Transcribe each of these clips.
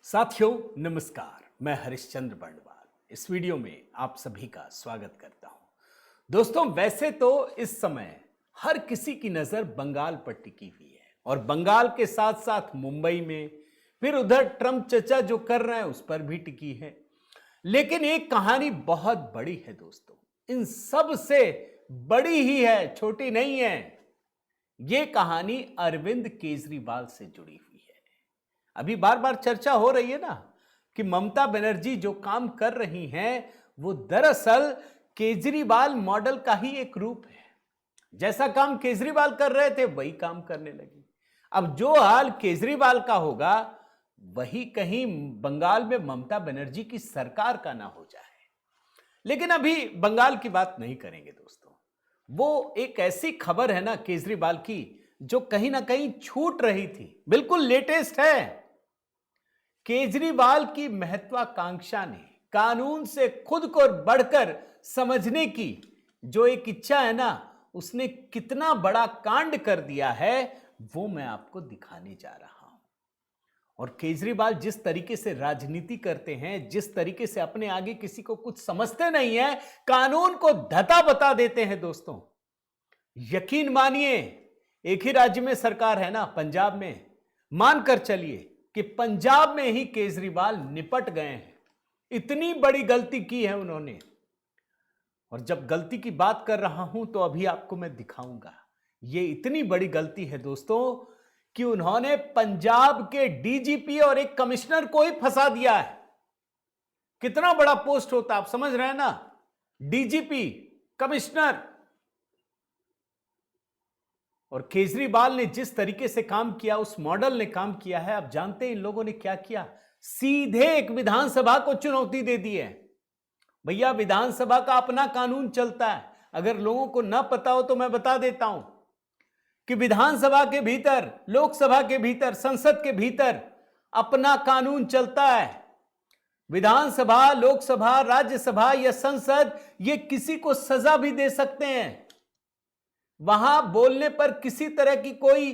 साथियों नमस्कार, मैं हरिश्चंद्र बंडवाल इस वीडियो में आप सभी का स्वागत करता हूं। दोस्तों वैसे तो इस समय हर किसी की नजर बंगाल पर टिकी हुई है और बंगाल के साथ साथ मुंबई में, फिर उधर ट्रंप चचा जो कर रहे हैं उस पर भी टिकी है। लेकिन एक कहानी बहुत बड़ी है दोस्तों, इन सब से बड़ी ही है, छोटी नहीं है। ये कहानी अरविंद केजरीवाल से जुड़ी हुई है। अभी बार बार चर्चा हो रही है ना कि ममता बनर्जी जो काम कर रही हैं वो दरअसल केजरीवाल मॉडल का ही एक रूप है। जैसा काम केजरीवाल कर रहे थे वही काम करने लगी। अब जो हाल केजरीवाल का होगा वही कहीं बंगाल में ममता बनर्जी की सरकार का ना हो जाए। लेकिन अभी बंगाल की बात नहीं करेंगे दोस्तों। वो एक ऐसी खबर है ना केजरीवाल की जो कहीं ना कहीं छूट रही थी, बिल्कुल लेटेस्ट है। केजरीवाल की महत्वाकांक्षा ने कानून से खुद को बढ़कर समझने की जो एक इच्छा है ना, उसने कितना बड़ा कांड कर दिया है वो मैं आपको दिखाने जा रहा हूं। और केजरीवाल जिस तरीके से राजनीति करते हैं, जिस तरीके से अपने आगे किसी को कुछ समझते नहीं है, कानून को धता बता देते हैं दोस्तों। यकीन मानिए, एक ही राज्य में सरकार है ना, पंजाब में। मानकर चलिए कि पंजाब में ही केजरीवाल निपट गए हैं। इतनी बड़ी गलती की है उन्होंने। और जब गलती की बात कर रहा हूं तो अभी आपको मैं दिखाऊंगा। ये इतनी बड़ी गलती है दोस्तों कि उन्होंने पंजाब के डीजीपी और एक कमिश्नर को ही फंसा दिया है। कितना बड़ा पोस्ट होता आप समझ रहे हैं ना, डीजीपी, कमिश्नर। और केजरीवाल ने जिस तरीके से काम किया, उस मॉडल ने काम किया है। आप जानते हैं इन लोगों ने क्या किया? सीधे एक विधानसभा को चुनौती दे दी है। भैया विधानसभा का अपना कानून चलता है। अगर लोगों को ना पता हो तो मैं बता देता हूं कि विधानसभा के भीतर, लोकसभा के भीतर, संसद के भीतर अपना कानून चलता है। विधानसभा, लोकसभा, राज्यसभा या संसद ये किसी को सजा भी दे सकते हैं। वहां बोलने पर किसी तरह की कोई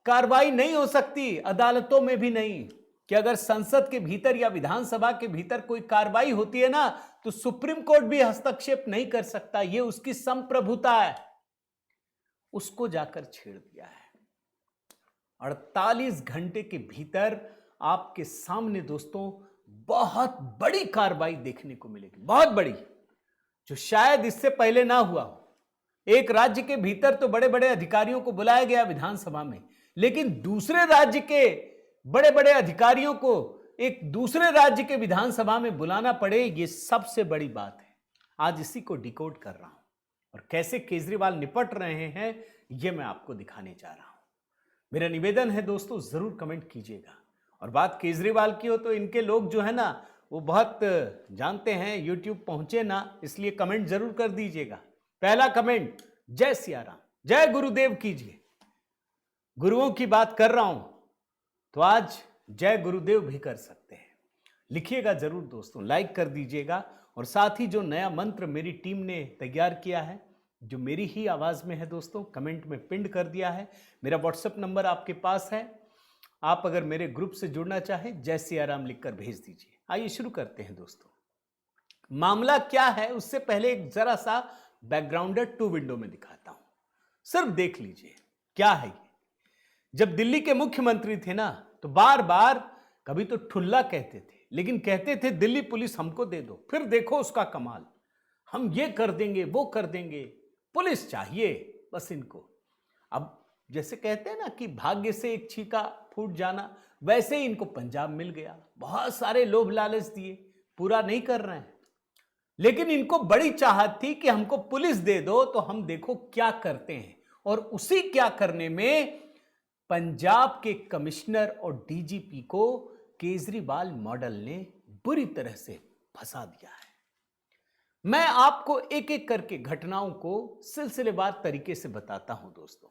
कार्रवाई नहीं हो सकती, अदालतों में भी नहीं। कि अगर संसद के भीतर या विधानसभा के भीतर कोई कार्रवाई होती है ना, तो सुप्रीम कोर्ट भी हस्तक्षेप नहीं कर सकता। यह उसकी संप्रभुता है। उसको जाकर छेड़ दिया है। 48 घंटे के भीतर आपके सामने दोस्तों बहुत बड़ी कार्रवाई देखने को मिलेगी, बहुत बड़ी, जो शायद इससे पहले ना हुआ हो। एक राज्य के भीतर तो बड़े बड़े अधिकारियों को बुलाया गया विधानसभा में, लेकिन दूसरे राज्य के बड़े बड़े अधिकारियों को एक दूसरे राज्य के विधानसभा में बुलाना पड़े, यह सबसे बड़ी बात है। आज इसी को डिकोड कर रहा हूं और कैसे केजरीवाल निपट रहे हैं यह मैं आपको दिखाने जा रहा हूं। मेरा निवेदन है दोस्तों, जरूर कमेंट कीजिएगा। और बात केजरीवाल की हो तो इनके लोग जो है ना वो बहुत जानते हैं, यूट्यूब पहुंचे ना, इसलिए कमेंट जरूर कर दीजिएगा। पहला कमेंट, जय सिया राम, जय गुरुदेव कीजिए। गुरुओं की बात कर रहा हूं तो आज जय गुरुदेव भी कर सकते हैं। लिखिएगा जरूर दोस्तों, लाइक कर दीजिएगा। और साथ ही जो नया मंत्र मेरी टीम ने तैयार किया है, जो मेरी ही आवाज में है दोस्तों, कमेंट में पिन कर दिया है। मेरा व्हाट्सएप नंबर आपके पास है। आप अगर मेरे ग्रुप से जुड़ना चाहें, जय सिया राम लिखकर भेज दीजिए। आइए शुरू करते हैं दोस्तों। मामला क्या है उससे पहले एक जरा सा बैकग्राउंडर 2 विंडो में दिखाता हूं, सिर्फ देख लीजिए क्या है ये। जब दिल्ली के मुख्यमंत्री थे ना, तो बार बार कभी तो ठुल्ला कहते थे, लेकिन कहते थे दिल्ली पुलिस हमको दे दो, फिर देखो उसका कमाल, हम ये कर देंगे, वो कर देंगे, पुलिस चाहिए बस इनको। अब जैसे कहते हैं ना कि भाग्य से एक छीका फूट जाना, वैसे ही इनको पंजाब मिल गया। बहुत सारे लोभ लालच दिए, पूरा नहीं कर रहे हैं, लेकिन इनको बड़ी चाहत थी कि हमको पुलिस दे दो तो हम देखो क्या करते हैं। और उसी क्या करने में पंजाब के कमिश्नर और डीजीपी को केजरीवाल मॉडल ने बुरी तरह से फंसा दिया है। मैं आपको एक एक करके घटनाओं को सिलसिलेवार तरीके से बताता हूं दोस्तों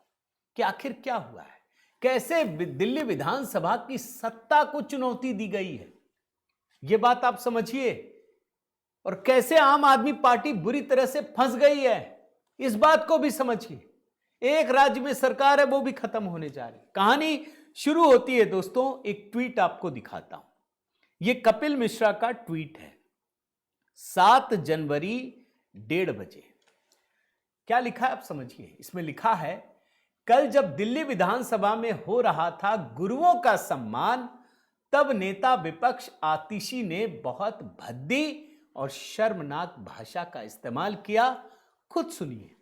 कि आखिर क्या हुआ है, कैसे दिल्ली विधानसभा की सत्ता को चुनौती दी गई है, यह बात आप समझिए। और कैसे आम आदमी पार्टी बुरी तरह से फंस गई है, इस बात को भी समझिए। एक राज्य में सरकार है, वो भी खत्म होने जा रही। कहानी शुरू होती है दोस्तों, एक ट्वीट आपको दिखाता हूं। ये कपिल मिश्रा का ट्वीट है, 7 जनवरी 1:30 बजे। क्या लिखा है आप समझिए। इसमें लिखा है, कल जब दिल्ली विधानसभा में हो रहा था गुरुओं का सम्मान, तब नेता विपक्ष आतिशी ने बहुत भद्दी और शर्मनाक भाषा का इस्तेमाल किया। खुद सुनिए।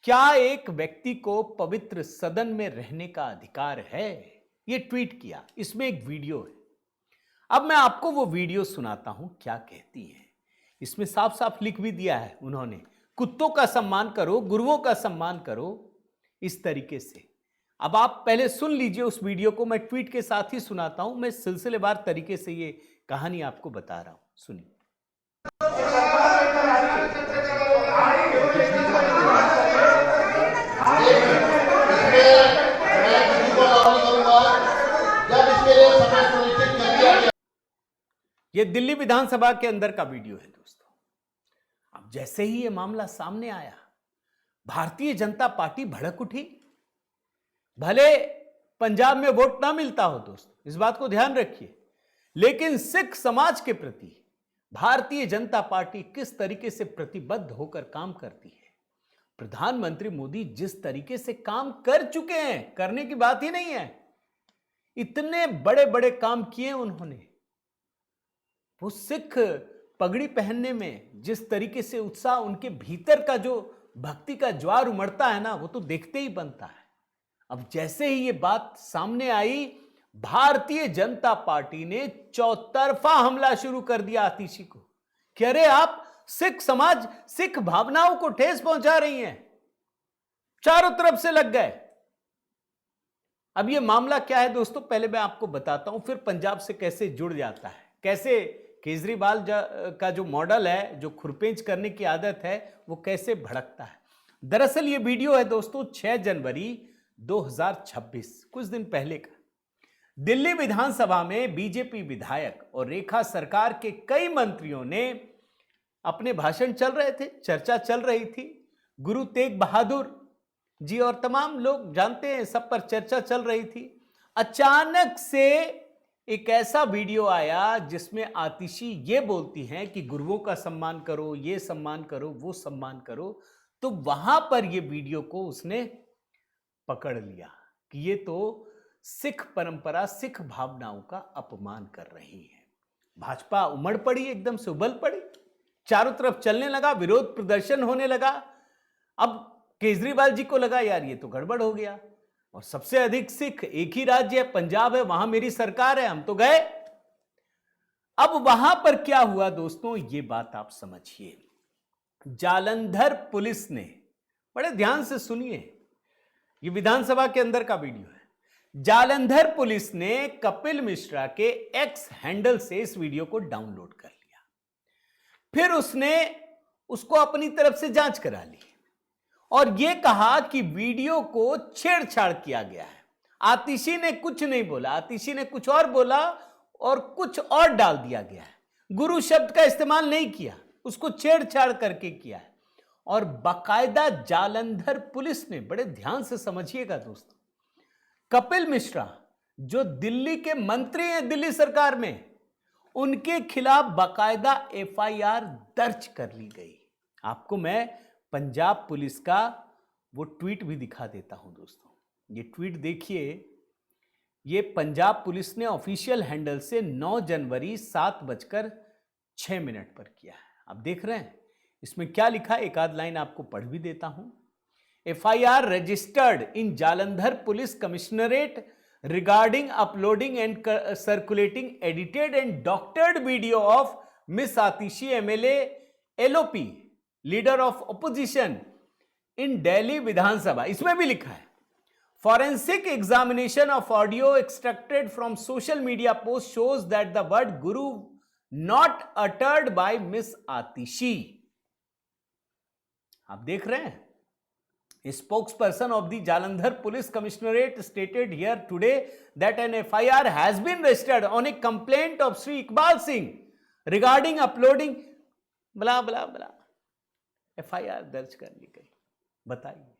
क्या एक व्यक्ति को पवित्र सदन में रहने का अधिकार है? यह ट्वीट किया। इसमें एक वीडियो है। अब मैं आपको वो वीडियो सुनाता हूं, क्या कहती है। इसमें साफ साफ लिख भी दिया है उन्होंने, कुत्तों का सम्मान करो, गुरुओं का सम्मान करो, इस तरीके से। अब आप पहले सुन लीजिए उस वीडियो को, मैं ट्वीट के साथ ही सुनाता हूं। मैं सिलसिलेवार तरीके से ये कहानी आपको बता रहा हूं, सुनिए। ये दिल्ली विधानसभा के अंदर का वीडियो है दोस्तों। अब जैसे ही ये मामला सामने आया, भारतीय जनता पार्टी भड़क उठी। भले पंजाब में वोट ना मिलता हो दोस्तों, इस बात को ध्यान रखिए, लेकिन सिख समाज के प्रति भारतीय जनता पार्टी किस तरीके से प्रतिबद्ध होकर काम करती है। प्रधानमंत्री मोदी जिस तरीके से काम कर चुके हैं, करने की बात ही नहीं है, इतने बड़े बड़े काम किए उन्होंने। वो सिख पगड़ी पहनने में जिस तरीके से उत्साह उनके भीतर का जो भक्ति का ज्वार उमड़ता है ना, वो तो देखते ही बनता है। अब जैसे ही ये बात सामने आई, भारतीय जनता पार्टी ने चौतरफा हमला शुरू कर दिया आतिशी को कि अरे आप सिख समाज, सिख भावनाओं को ठेस पहुंचा रही हैं। चारों तरफ से लग गए। अब ये मामला क्या है दोस्तों, पहले मैं आपको बताता हूं, फिर पंजाब से कैसे जुड़ जाता है, कैसे केजरीवाल का जो मॉडल है, जो खुरपेंच करने की आदत है, वो कैसे भड़कता है। दरअसल ये वीडियो है दोस्तों 6 जनवरी 2026, कुछ दिन पहले का। दिल्ली विधानसभा में बीजेपी विधायक और रेखा सरकार के कई मंत्रियों ने अपने भाषण चल रहे थे, चर्चा चल रही थी। गुरु तेग बहादुर जी और तमाम लोग जानते हैं, सब पर चर्चा चल रही थी। अचानक से एक ऐसा वीडियो आया जिसमें आतिशी ये बोलती हैं कि गुरुओं का सम्मान करो, ये सम्मान करो, वो सम्मान करो। तो वहां पर ये वीडियो को उसने पकड़ लिया कि ये तो सिख परंपरा, सिख भावनाओं का अपमान कर रही है। भाजपा उमड़ पड़ी, एकदम से उबल पड़ी, चारों तरफ चलने लगा, विरोध प्रदर्शन होने लगा। अब केजरीवाल जी को लगा यार ये तो गड़बड़ हो गया, और सबसे अधिक सिख एक ही राज्य है, पंजाब है, वहां मेरी सरकार है, हम तो गए। अब वहां पर क्या हुआ दोस्तों, ये बात आप समझिए। जालंधर पुलिस ने, बड़े ध्यान से सुनिए, ये विधानसभा के अंदर का वीडियो है। जालंधर पुलिस ने कपिल मिश्रा के एक्स हैंडल से इस वीडियो को डाउनलोड कर लिया। फिर उसने उसको अपनी तरफ से जांच करा ली और यह कहा कि वीडियो को छेड़छाड़ किया गया है। आतिशी ने कुछ नहीं बोला, आतिशी ने कुछ और बोला और कुछ और डाल दिया गया है। गुरु शब्द का इस्तेमाल नहीं किया, उसको छेड़छाड़ करके किया है। और बाकायदा जालंधर पुलिस ने, बड़े ध्यान से समझिएगा दोस्तों, कपिल मिश्रा जो दिल्ली के मंत्री हैं दिल्ली सरकार में, उनके खिलाफ बाकायदा एफआईआर दर्ज कर ली गई। आपको मैं पंजाब पुलिस का वो ट्वीट भी दिखा देता हूं दोस्तों। ये ट्वीट देखिए, ये पंजाब पुलिस ने ऑफिशियल हैंडल से 9 जनवरी 7:06 पर किया है। आप देख रहे हैं इसमें क्या लिखा है, एक आध लाइन आपको पढ़ भी देता हूं। FIR registered in Jalandhar police commissionerate regarding uploading and circulating edited and doctored video of Miss Atishi MLA LOP, leader of opposition in Delhi Vidhan Sabha। इसमें भी लिखा है forensic examination of audio extracted from social media post shows that the word guru not uttered by Miss Atishi। आप देख रहे हैं, spokesperson of the Jalandhar Police Commissionerate stated here today that an FIR has been registered on a complaint of Sri Iqbal Singh regarding uploading blah blah blah। FIR दर्ज कर ली गई। बताइए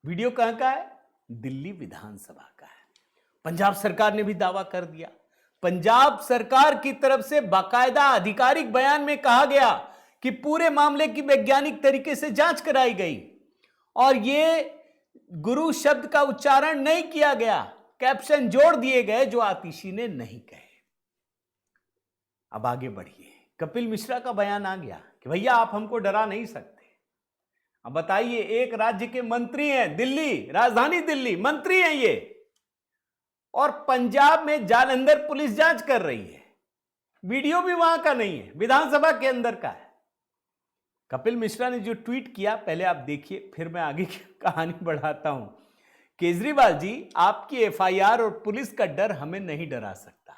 video कहां का है? दिल्ली विधानसभा का है। पंजाब सरकार ने भी दावा कर दिया, पंजाब सरकार की तरफ से बाकायदा आधिकारिक बयान में कहा गया कि पूरे मामले की वैज्ञानिक तरीके से जांच कराई गई और यह गुरु शब्द का उच्चारण नहीं किया गया, कैप्शन जोड़ दिए गए जो आतिशी ने नहीं कहे। अब आगे बढ़िए, कपिल मिश्रा का बयान आ गया कि भैया आप हमको डरा नहीं सकते। अब बताइए, एक राज्य के मंत्री हैं, दिल्ली, राजधानी दिल्ली मंत्री हैं ये, और पंजाब में जालंधर पुलिस जांच कर रही है। वीडियो भी वहां का नहीं है, विधानसभा के अंदर का है। कपिल मिश्रा ने जो ट्वीट किया पहले आप देखिए, फिर मैं आगे की कहानी बढ़ाता हूं। केजरीवाल जी, आपकी एफआईआर और पुलिस का डर हमें नहीं डरा सकता।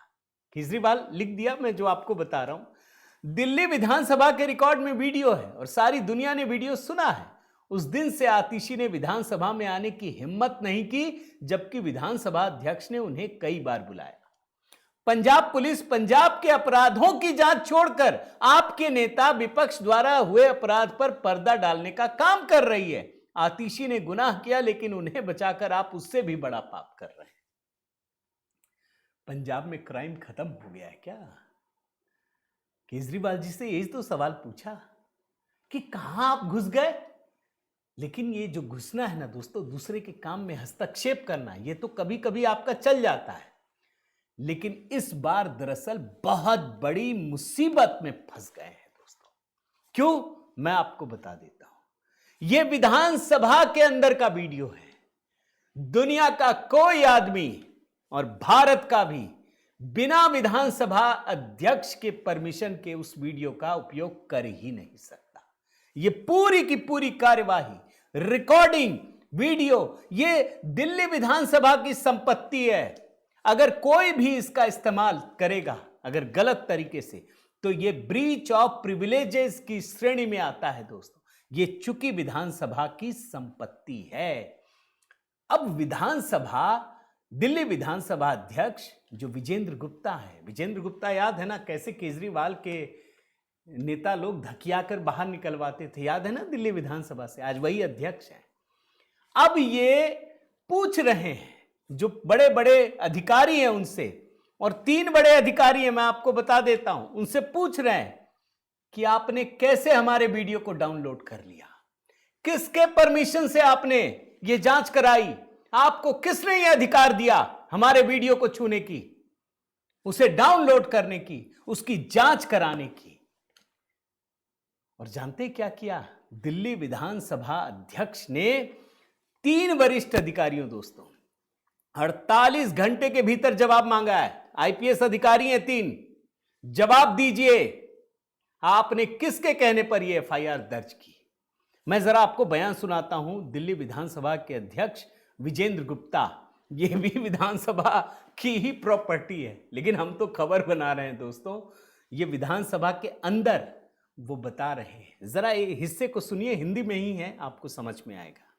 केजरीवाल लिख दिया, मैं जो आपको बता रहा हूं। दिल्ली विधानसभा के रिकॉर्ड में वीडियो है और सारी दुनिया ने वीडियो सुना है। उस दिन से आतिशी ने विधानसभा में आने की हिम्मत नहीं की, जबकि विधानसभा अध्यक्ष ने उन्हें कई बार बुलाया। पंजाब पुलिस पंजाब के अपराधों की जांच छोड़कर आपके नेता विपक्ष द्वारा हुए अपराध पर पर्दा डालने का काम कर रही है। आतिशी ने गुनाह किया, लेकिन उन्हें बचाकर आप उससे भी बड़ा पाप कर रहे हैं। पंजाब में क्राइम खत्म हो गया है क्या? केजरीवाल जी से यही तो सवाल पूछा कि कहां आप घुस गए। लेकिन ये जो घुसना है ना दोस्तों, दूसरे के काम में हस्तक्षेप करना, ये तो कभी कभी आपका चल जाता है, लेकिन इस बार दरअसल बहुत बड़ी मुसीबत में फंस गए हैं दोस्तों। क्यों, मैं आपको बता देता हूं। यह विधानसभा के अंदर का वीडियो है। दुनिया का कोई आदमी और भारत का भी बिना विधानसभा अध्यक्ष के परमिशन के उस वीडियो का उपयोग कर ही नहीं सकता। यह पूरी की पूरी कार्यवाही, रिकॉर्डिंग, वीडियो, यह दिल्ली विधानसभा की संपत्ति है। अगर कोई भी इसका इस्तेमाल करेगा अगर गलत तरीके से, तो यह ब्रीच ऑफ प्रिविलेजेस की श्रेणी में आता है दोस्तों। यह चूंकि विधानसभा की संपत्ति है। अब विधानसभा, दिल्ली विधानसभा अध्यक्ष जो विजेंद्र गुप्ता है, विजेंद्र गुप्ता याद है ना, कैसे केजरीवाल के नेता लोग धकियाकर बाहर निकलवाते थे, याद है ना, दिल्ली विधानसभा से। आज वही अध्यक्ष है। अब ये पूछ रहे हैं, जो बड़े बड़े अधिकारी हैं उनसे, और 3 बड़े अधिकारी हैं, मैं आपको बता देता हूं, उनसे पूछ रहे हैं कि आपने कैसे हमारे वीडियो को डाउनलोड कर लिया, किसके परमिशन से आपने ये जांच कराई, आपको किसने ये अधिकार दिया हमारे वीडियो को छूने की, उसे डाउनलोड करने की, उसकी जांच कराने की। और जानते क्या किया दिल्ली विधानसभा अध्यक्ष ने? 3 वरिष्ठ अधिकारियों दोस्तों, 48 घंटे के भीतर जवाब मांगा है। आईपीएस अधिकारी हैं 3, जवाब दीजिए, आपने किसके कहने पर यह एफआईआर दर्ज की। मैं जरा आपको बयान सुनाता हूं। दिल्ली विधानसभा के अध्यक्ष विजेंद्र गुप्ता, यह भी विधानसभा की ही प्रॉपर्टी है, लेकिन हम तो खबर बना रहे हैं दोस्तों। यह विधानसभा के अंदर वो बता रहे हैं। जरा ये हिस्से को सुनिए, हिंदी में ही है, आपको समझ में आएगा।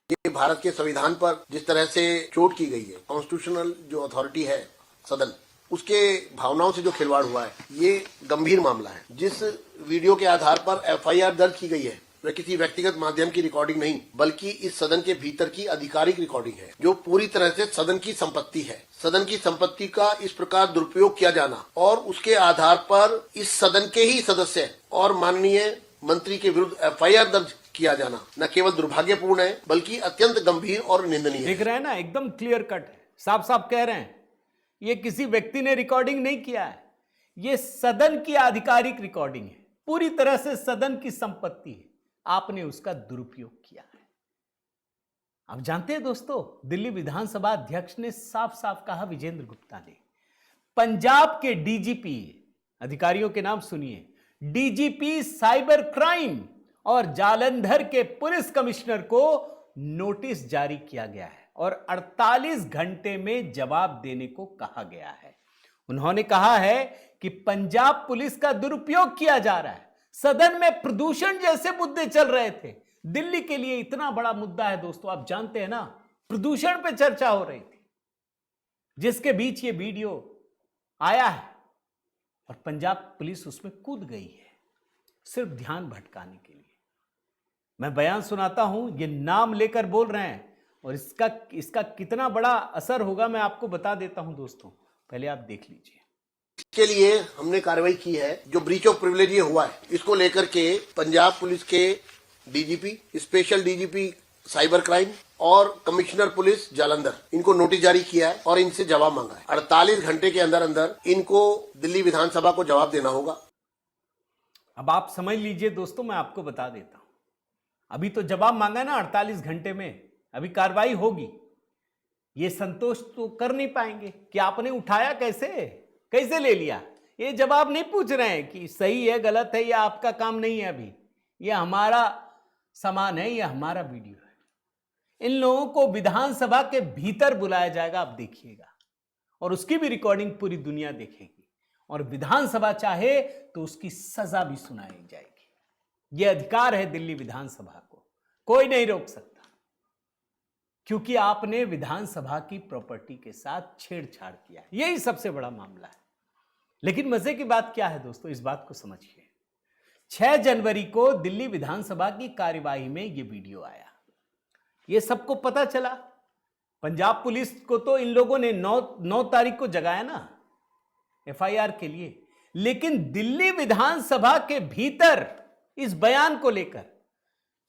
ये भारत के संविधान पर जिस तरह से चोट की गई है, कॉन्स्टिट्यूशनल जो अथॉरिटी है सदन, उसके भावनाओं से जो खिलवाड़ हुआ है, ये गंभीर मामला है। जिस वीडियो के आधार पर एफआईआर दर्ज की गई है, वह किसी व्यक्तिगत माध्यम की रिकॉर्डिंग नहीं, बल्कि इस सदन के भीतर की आधिकारिक रिकॉर्डिंग है, जो पूरी तरह से सदन की संपत्ति है। सदन की संपत्ति का इस प्रकार दुरुपयोग किया जाना और उसके आधार पर इस सदन के ही सदस्य और माननीय मंत्री के विरुद्ध एफआईआर दर्ज किया जाना न केवल दुर्भाग्यपूर्ण है, बल्कि अत्यंत गंभीर और निंदनीय है। देख रहे हैं ना, एकदम क्लियर कट है, साफ साफ कह रहे हैं। ये किसी व्यक्ति ने रिकॉर्डिंग नहीं किया है, ये सदन की आधिकारिक रिकॉर्डिंग है, पूरी तरह से सदन की संपत्ति है, आपने उसका दुरुपयोग किया है। अब जानते हैं दोस्तों, दिल्ली विधानसभा अध्यक्ष ने साफ साफ कहा, विजेंद्र गुप्ता ने, पंजाब के डीजीपी, अधिकारियों के नाम सुनिए, डीजीपी साइबर क्राइम और जालंधर के पुलिस कमिश्नर को नोटिस जारी किया गया है और 48 घंटे में जवाब देने को कहा गया है। उन्होंने कहा है कि पंजाब पुलिस का दुरुपयोग किया जा रहा है। सदन में प्रदूषण जैसे मुद्दे चल रहे थे। दिल्ली के लिए इतना बड़ा मुद्दा है दोस्तों, आप जानते हैं ना, प्रदूषण पे चर्चा हो रही थी, जिसके बीच ये वीडियो आया है और पंजाब पुलिस उसमें कूद गई है, सिर्फ ध्यान भटकाने के लिए। मैं बयान सुनाता हूं, ये नाम लेकर बोल रहे हैं और इसका कितना बड़ा असर होगा मैं आपको बता देता हूं दोस्तों। पहले आप देख लीजिए। इसके लिए हमने कार्रवाई की है। जो ब्रीच ऑफ प्रिविलेज हुआ है, इसको लेकर के पंजाब पुलिस के DGP, special DGP cyber crime और कमिश्नर पुलिस जालंधर, इनको नोटिस जारी किया है और इनसे जवाब मांगा है। 48 घंटे के अंदर अंदर इनको दिल्ली विधानसभा को जवाब देना होगा। अब आप समझ लीजिए दोस्तों, मैं आपको बता देता हूं, अभी तो जवाब मांगा ना 48 घंटे में, अभी कार्रवाई होगी। ये संतोष तो कर नहीं पाएंगे कि आपने उठाया कैसे, कैसे ले लिया। ये जवाब नहीं पूछ रहे हैं कि सही है गलत है, या आपका काम नहीं है, अभी ये हमारा सामान है, ये हमारा वीडियो है। इन लोगों को विधानसभा के भीतर बुलाया जाएगा, आप देखिएगा, और उसकी भी रिकॉर्डिंग पूरी दुनिया देखेगी, और विधानसभा चाहे तो उसकी सजा भी सुनाई जाएगी। यह अधिकार है दिल्ली विधानसभा को, कोई नहीं रोक सकता, क्योंकि आपने विधानसभा की प्रॉपर्टी के साथ छेड़छाड़ किया। यही सबसे बड़ा मामला है। लेकिन मजे की बात क्या है दोस्तों, इस बात को समझिए। 6 जनवरी को दिल्ली विधानसभा की कार्यवाही में यह वीडियो आया, यह सबको पता चला। पंजाब पुलिस को तो इन लोगों ने 9 तारीख को जगाया ना एफआईआर के लिए, लेकिन दिल्ली विधानसभा के भीतर इस बयान को लेकर,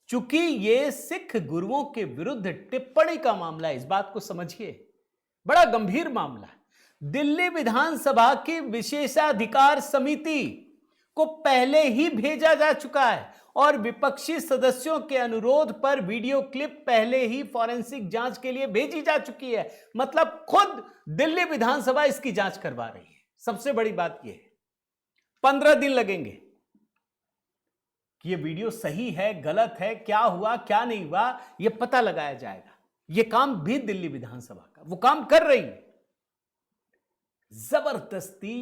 चूंकि यह सिख गुरुओं के विरुद्ध टिप्पणी का मामला है, इस बात को समझिए, बड़ा गंभीर मामला है। दिल्ली विधानसभा की विशेषाधिकार समिति को पहले ही भेजा जा चुका है, और विपक्षी सदस्यों के अनुरोध पर वीडियो क्लिप पहले ही फॉरेंसिक जांच के लिए भेजी जा चुकी है। मतलब खुद दिल्ली विधानसभा इसकी जांच करवा रही है। सबसे बड़ी बात यह है, 15 दिन लगेंगे कि यह वीडियो सही है गलत है, क्या हुआ क्या नहीं हुआ, यह पता लगाया जाएगा। यह काम भी दिल्ली विधानसभा का वो काम कर रही है। जबरदस्ती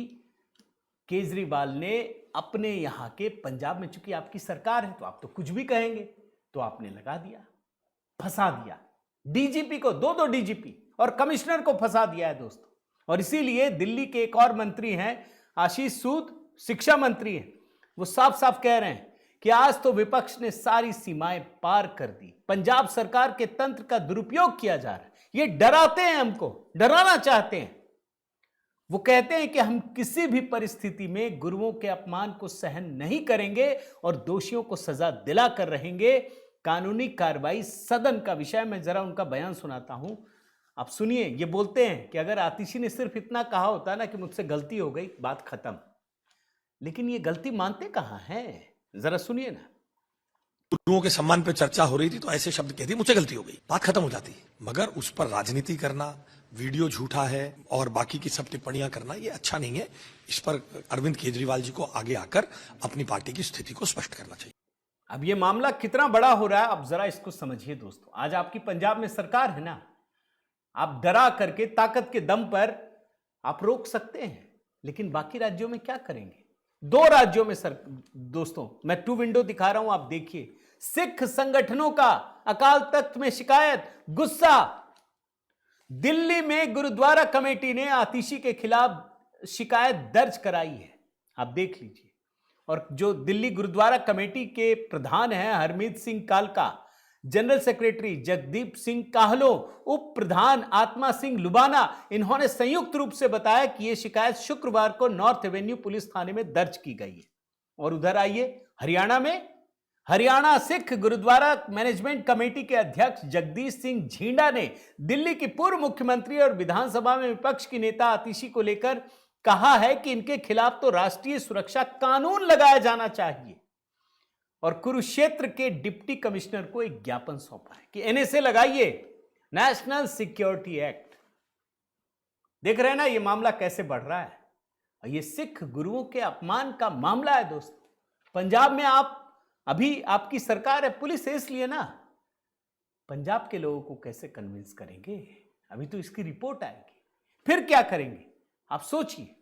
केजरीवाल ने अपने यहां के, पंजाब में चूंकि आपकी सरकार है तो आप तो कुछ भी कहेंगे, तो आपने लगा दिया, फंसा दिया। डीजीपी को, 2 डीजीपी और कमिश्नर को फंसा दिया है दोस्तों। और इसीलिए दिल्ली के एक और मंत्री हैं, आशीष सूद, शिक्षा मंत्री हैं, वो साफ साफ कह रहे हैं कि आज तो विपक्ष ने सारी सीमाएं पार कर दी, पंजाब सरकार के तंत्र का दुरुपयोग किया जा रहा है। ये डराते हैं, हमको डराना चाहते हैं। वो कहते हैं कि हम किसी भी परिस्थिति में गुरुओं के अपमान को सहन नहीं करेंगे और दोषियों को सजा दिला कर रहेंगे। कानूनी कार्रवाई सदन का विषय। मैं जरा उनका बयान सुनाता हूं, आप सुनिए। ये बोलते हैं कि अगर आतिशी ने सिर्फ इतना कहा होता ना कि मुझसे गलती हो गई, बात खत्म, लेकिन ये गलती मानते कहां हैं, जरा सुनिए ना। गुरुओं के सम्मान पर चर्चा हो रही थी तो ऐसे शब्द कह दिए, मुझसे गलती हो गई, बात खत्म हो जाती। मगर उस पर राजनीति करना, वीडियो झूठा है और बाकी की सब टिप्पणियां करना, ये अच्छा नहीं है। इस पर अरविंद केजरीवाल जी को आगे आकर अपनी पार्टी की स्थिति को स्पष्ट करना चाहिए। अब ये मामला कितना बड़ा हो रहा है, अब जरा इसको समझिए दोस्तों। आज आपकी पंजाब में सरकार है ना, आप डरा करके, ताकत के दम पर आप रोक सकते हैं, लेकिन बाकी राज्यों में क्या करेंगे? 2 राज्यों में सर दोस्तों, मैं 2 विंडो दिखा रहा हूं, आप देखिए। सिख संगठनों का अकाल तख्त में शिकायत, गुस्सा। दिल्ली में गुरुद्वारा कमेटी ने आतिशी के खिलाफ शिकायत दर्ज कराई है, आप देख लीजिए। और जो दिल्ली गुरुद्वारा कमेटी के प्रधान हैं हरमीत सिंह कालका, general secretary Jagdeep Singh Kahlo, उप प्रधान आत्मा सिंह लुबाना, इन्होंने संयुक्त रूप से बताया कि यह शिकायत शुक्रवार को नॉर्थ एवेन्यू पुलिस थाने में दर्ज की गई है। और उधर आइए हरियाणा में, हरियाणा सिख गुरुद्वारा मैनेजमेंट कमेटी के अध्यक्ष जगदीश सिंह झींडा ने दिल्ली की पूर्व मुख्यमंत्री और विधानसभा में विपक्ष की नेता आतिशी को लेकर कहा है कि इनके खिलाफ तो राष्ट्रीय सुरक्षा कानून लगाया जाना चाहिए, और कुरुक्षेत्र के डिप्टी कमिश्नर को एक ज्ञापन सौंपा है कि एनएसए लगाइए, नेशनल सिक्योरिटी एक्ट। देख रहे हैं ना ये मामला कैसे बढ़ रहा है। और ये सिख गुरुओं के अपमान का मामला है दोस्तों। पंजाब में आप, अभी आपकी सरकार है, पुलिस है, इसलिए ना पंजाब के लोगों को कैसे कन्विंस करेंगे? अभी तो इसकी रिपोर्ट आएगी, फिर क्या करेंगे आप सोचिए।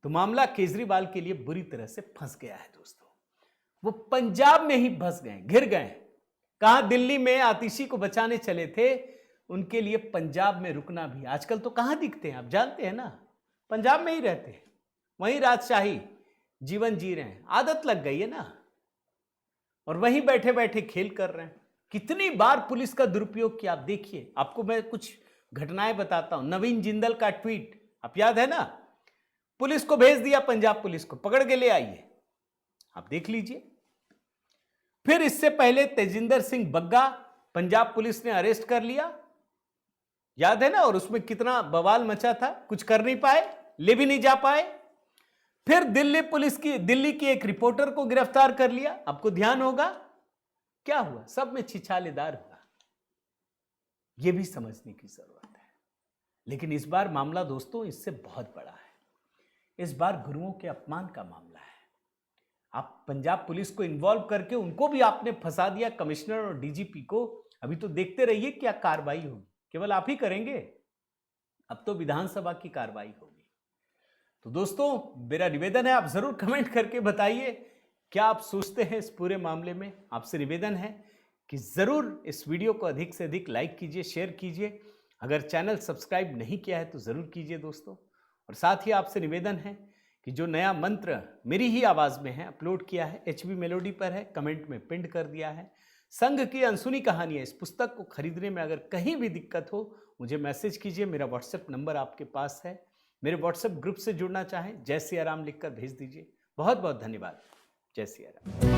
तो मामला केजरीवाल के लिए बुरी तरह से फंस गया है दोस्तों। वो पंजाब में ही फंस गए, घिर गए। कहां दिल्ली में आतिशी को बचाने चले थे, उनके लिए पंजाब में रुकना भी, आजकल तो कहां दिखते हैं, आप जानते हैं ना, पंजाब में ही रहते हैं, वहीं राजशाही जीवन जी रहे हैं, आदत लग गई है ना, और वहीं बैठे बैठे खेल कर रहे हैं। कितनी बार पुलिस का दुरुपयोग किया आप देखिए। आपको मैं कुछ घटनाएं बताता हूं। नवीन जिंदल का ट्वीट, आप याद है ना, पुलिस को भेज दिया, पंजाब पुलिस को पकड़ के ले आइए, आप देख लीजिए। फिर इससे पहले तेजिंदर सिंह बग्गा पंजाब पुलिस ने अरेस्ट कर लिया, याद है ना, और उसमें कितना बवाल मचा था, कुछ कर नहीं पाए, ले भी नहीं जा पाए। फिर दिल्ली की एक रिपोर्टर को गिरफ्तार कर लिया, आपको ध्यान होगा क्या हुआ, सब में छिछालेदार हुआ। यह भी समझने की जरूरत है। लेकिन इस बार मामला दोस्तों इससे बहुत बड़ा है। इस बार गुरुओं के अपमान का मामला है। आप पंजाब पुलिस को इन्वॉल्व करके उनको भी आपने फंसा दिया, कमिश्नर और डीजीपी को। अभी तो देखते रहिए क्या कार्रवाई होगी, केवल आप ही करेंगे, अब तो विधानसभा की कार्रवाई होगी। तो दोस्तों मेरा निवेदन है, आप जरूर कमेंट करके बताइए क्या आप सोचते हैं इस पूरे मामले में। आपसे निवेदन है कि जरूर इस वीडियो को अधिक से अधिक लाइक कीजिए, शेयर कीजिए। अगर चैनल सब्सक्राइब नहीं किया है तो जरूर कीजिए दोस्तों। और साथ ही आपसे निवेदन है कि जो नया मंत्र मेरी ही आवाज में है, अपलोड किया है, HB मेलोडी पर है, कमेंट में पिन कर दिया है। संघ की अनसुनी कहानियां, इस पुस्तक को खरीदने में अगर कहीं भी दिक्कत हो मुझे मैसेज कीजिए, मेरा व्हाट्सएप नंबर आपके पास है। मेरे व्हाट्सएप ग्रुप से जुड़ना चाहें जय सिया राम लिखकर भेज दीजिए। बहुत बहुत धन्यवाद। जय सिया राम।